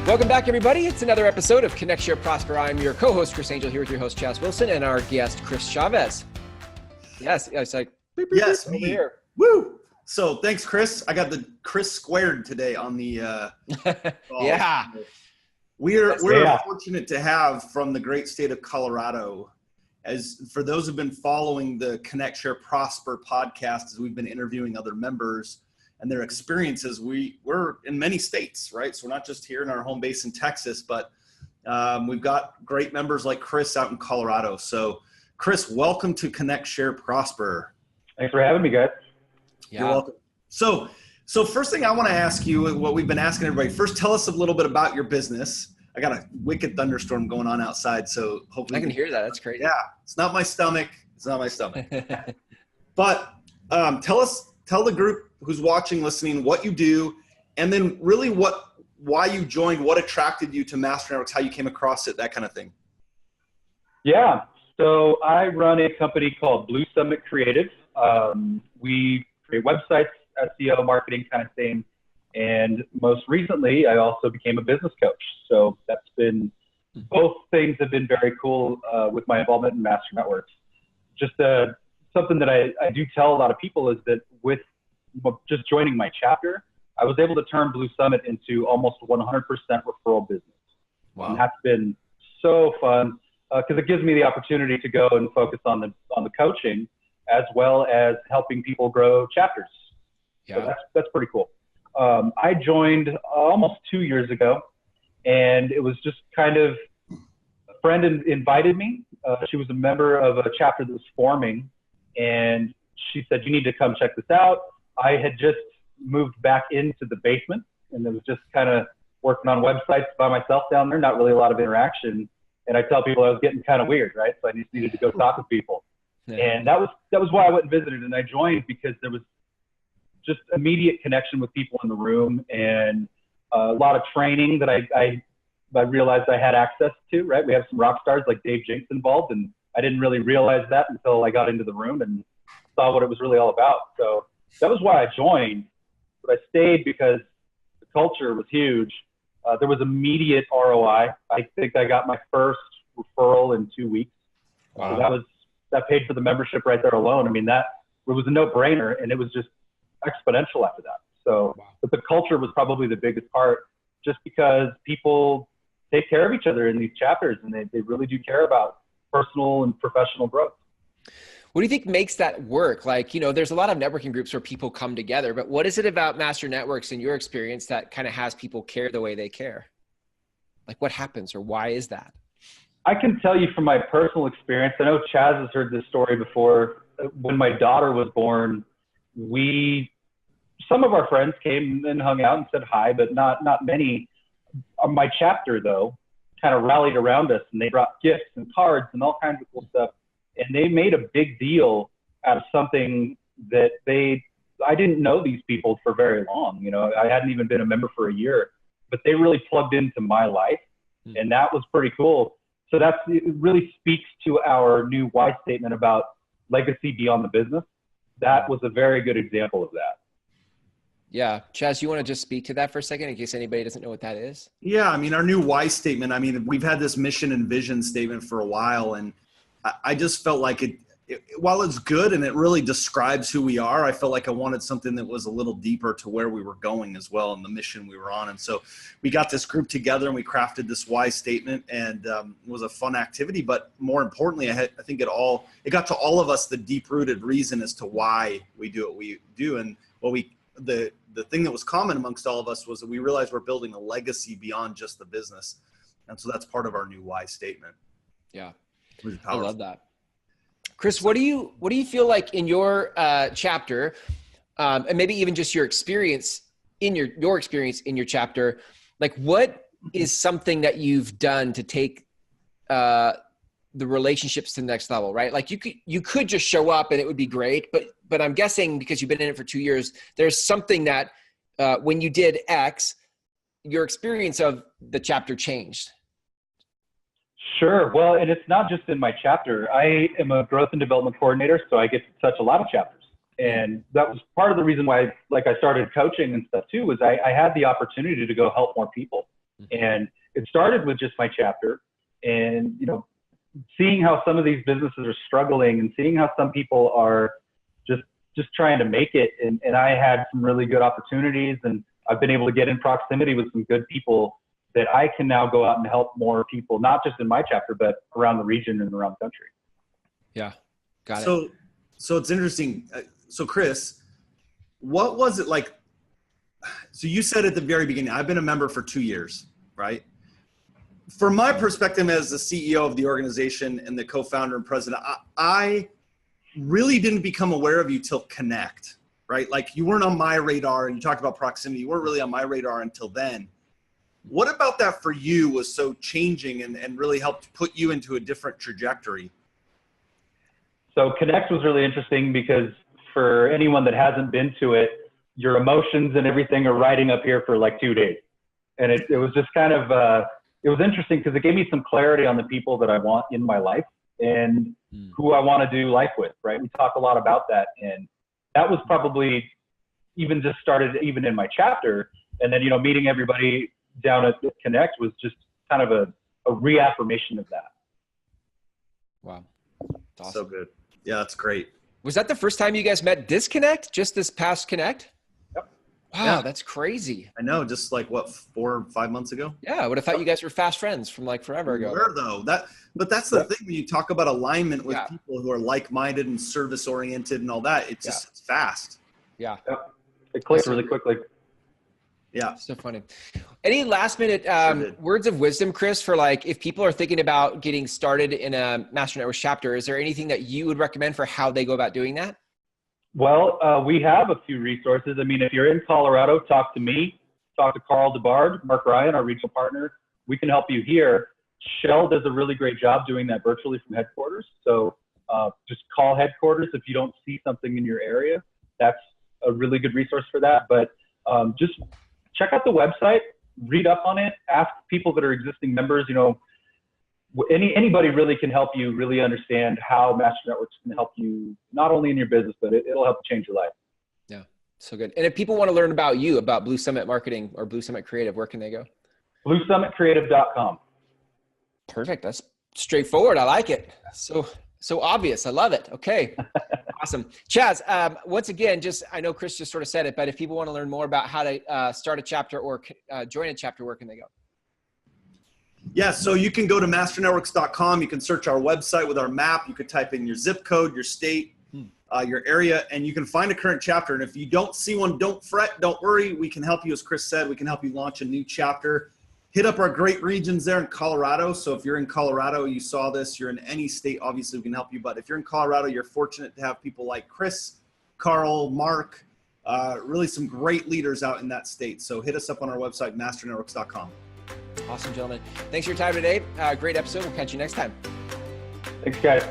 Welcome back, everybody. It's another episode of Connect, Share, Prosper. I'm your co-host, Chris Angel, here with your host, Chaz Wilson, and our guest, Chris Chavez. Yes, it's like, yes, over me. here. Woo! So thanks, Chris. I got the Chris squared today on the Yeah. We're fortunate to have from the great state of Colorado. As for those who've been following the Connect, Share, Prosper podcast, as we've been interviewing other members and their experiences, we're in many states, right? So we're not just here in our home base in Texas, but we've got great members like Chris out in Colorado. So Chris, welcome to Connect, Share, Prosper. Thanks for having me, guys. Yeah. You're welcome. So first thing I want to ask you, what we've been asking everybody, first tell us a little bit about your business. I got a wicked thunderstorm going on outside, so hopefully I can hear that. That's crazy. Yeah, it's not my stomach. But tell the group who's watching, listening, what you do, and then really why you joined, what attracted you to Master Networks, how you came across it, that kind of thing. Yeah, so I run a company called Blue Summit Creative. We create websites, SEO, marketing kind of thing. And most recently, I also became a business coach. So that's been, both things have been very cool with my involvement in Master Networks. Just something that I do tell a lot of people is that with just joining my chapter, I was able to turn Blue Summit into almost 100% referral business. Wow. And that's been so fun because it gives me the opportunity to go and focus on the coaching as well as helping people grow chapters. Yeah. So that's pretty cool. I joined almost 2 years ago, and it was just kind of a friend invited me. She was a member of a chapter that was forming, and she said, "You need to come check this out." I had just moved back into the basement, and it was just kind of working on websites by myself down there, not really a lot of interaction. And I tell people I was getting kind of weird, right? So I just needed to go talk with people. Yeah. And that was why I went and visited, and I joined because there was just immediate connection with people in the room and a lot of training that I realized I had access to, right? We have some rock stars like Dave Jenks involved, and I didn't really realize that until I got into the room and saw what it was really all about. So that was why I joined, but I stayed because the culture was huge. There was immediate ROI. I think I got my first referral in 2 weeks. Wow. So that paid for the membership right there alone. I mean, it was a no-brainer, and it was just exponential after that. So, wow. But the culture was probably the biggest part, just because people take care of each other in these chapters, and they really do care about personal and professional growth. What do you think makes that work? Like, there's a lot of networking groups where people come together, but what is it about Master Networks in your experience that kind of has people care the way they care? Like, what happens, or why is that? I can tell you from my personal experience. I know Chaz has heard this story before. When my daughter was born, some of our friends came and hung out and said hi, but not many. My chapter, though, kind of rallied around us, and they brought gifts and cards and all kinds of cool stuff. And they made a big deal out of something that I didn't know these people for very long. I hadn't even been a member for a year, but they really plugged into my life, and that was pretty cool. So it really speaks to our new why statement about legacy beyond the business. That was a very good example of that. Yeah. Chaz, you want to just speak to that for a second in case anybody doesn't know what that is? Yeah. Our new why statement, we've had this mission and vision statement for a while, and I just felt like while it's good and it really describes who we are, I felt like I wanted something that was a little deeper to where we were going as well and the mission we were on. And so we got this group together and we crafted this why statement, and it was a fun activity. But more importantly, I think it got to all of us the deep-rooted reason as to why we do what we do. And the thing that was common amongst all of us was that we realized we're building a legacy beyond just the business. And so that's part of our new why statement. Yeah. I love that. Chris, what do you feel like in your chapter, and maybe even just your experience in your experience in your chapter, like what is something that you've done to take the relationships to the next level, right? Like you could just show up and it would be great, but I'm guessing because you've been in it for 2 years, there's something that when you did X, your experience of the chapter changed. Sure. Well, and it's not just in my chapter. I am a growth and development coordinator, so I get to touch a lot of chapters. And that was part of the reason why, like, I started coaching and stuff too, was I had the opportunity to go help more people. And it started with just my chapter, and, you know, seeing how some of these businesses are struggling and seeing how some people are just trying to make it. And I had some really good opportunities, and I've been able to get in proximity with some good people that I can now go out and help more people, not just in my chapter, but around the region and around the country. Yeah. Got it. So it's interesting. So Chris, what was it like? So you said at the very beginning, I've been a member for 2 years, right? From my perspective as the CEO of the organization and the co-founder and president, I really didn't become aware of you till Connect, right? Like, you weren't on my radar, and you talked about proximity. You weren't really on my radar until then. What about that for you was so changing and really helped put you into a different trajectory? So Connect was really interesting because for anyone that hasn't been to it, your emotions and everything are riding up here for like 2 days. And it was just kind of, it was interesting because it gave me some clarity on the people that I want in my life and who I want to do life with, right? We talk a lot about that. And that was probably even just started even in my chapter. And then, you know, meeting everybody down at Connect was just kind of a reaffirmation of that. Wow. That's awesome. So good. Yeah, that's great. Was that the first time you guys met Disconnect? Just this past Connect? Yep. Wow, Yeah. That's crazy. I know, just like what, 4 or 5 months ago? Yeah, I would have thought you guys were fast friends from like forever ago. Where though? But that's the thing when you talk about alignment with people who are like-minded and service-oriented and all that. It's just it's fast. Yeah. Yep. It clicked really quickly. Yeah. So funny. Any last minute words of wisdom, Chris, for like if people are thinking about getting started in a Master Network chapter, is there anything that you would recommend for how they go about doing that? Well, we have a few resources. I mean, if you're in Colorado, talk to me, talk to Carl DeBard, Mark Ryan, our regional partner. We can help you here. Shell does a really great job doing that virtually from headquarters. So just call headquarters if you don't see something in your area. That's a really good resource for that. But just check out the website, read up on it, ask people that are existing members. You know, anybody really can help you really understand how Master Networks can help you, not only in your business, but it'll help change your life. Yeah, so good. And if people want to learn about you, about Blue Summit Marketing or Blue Summit Creative, where can they go? BlueSummitCreative.com. Perfect. That's straightforward. I like it. So obvious. I love it. Okay. Awesome. Chaz, once again, I know Chris just sort of said it, but if people want to learn more about how to start a chapter or join a chapter, where can they go? Yeah, so you can go to masternetworks.com. You can search our website with our map. You could type in your zip code, your state, your area, and you can find a current chapter. And if you don't see one, don't fret, don't worry. We can help you, as Chris said, we can help you launch a new chapter. Hit up our great regions there in Colorado. So if you're in Colorado, you saw this, you're in any state, obviously we can help you. But if you're in Colorado, you're fortunate to have people like Chris, Carl, Mark, really some great leaders out in that state. So hit us up on our website, masternetworks.com. Awesome, gentlemen. Thanks for your time today. Great episode. We'll catch you next time. Thanks, guys.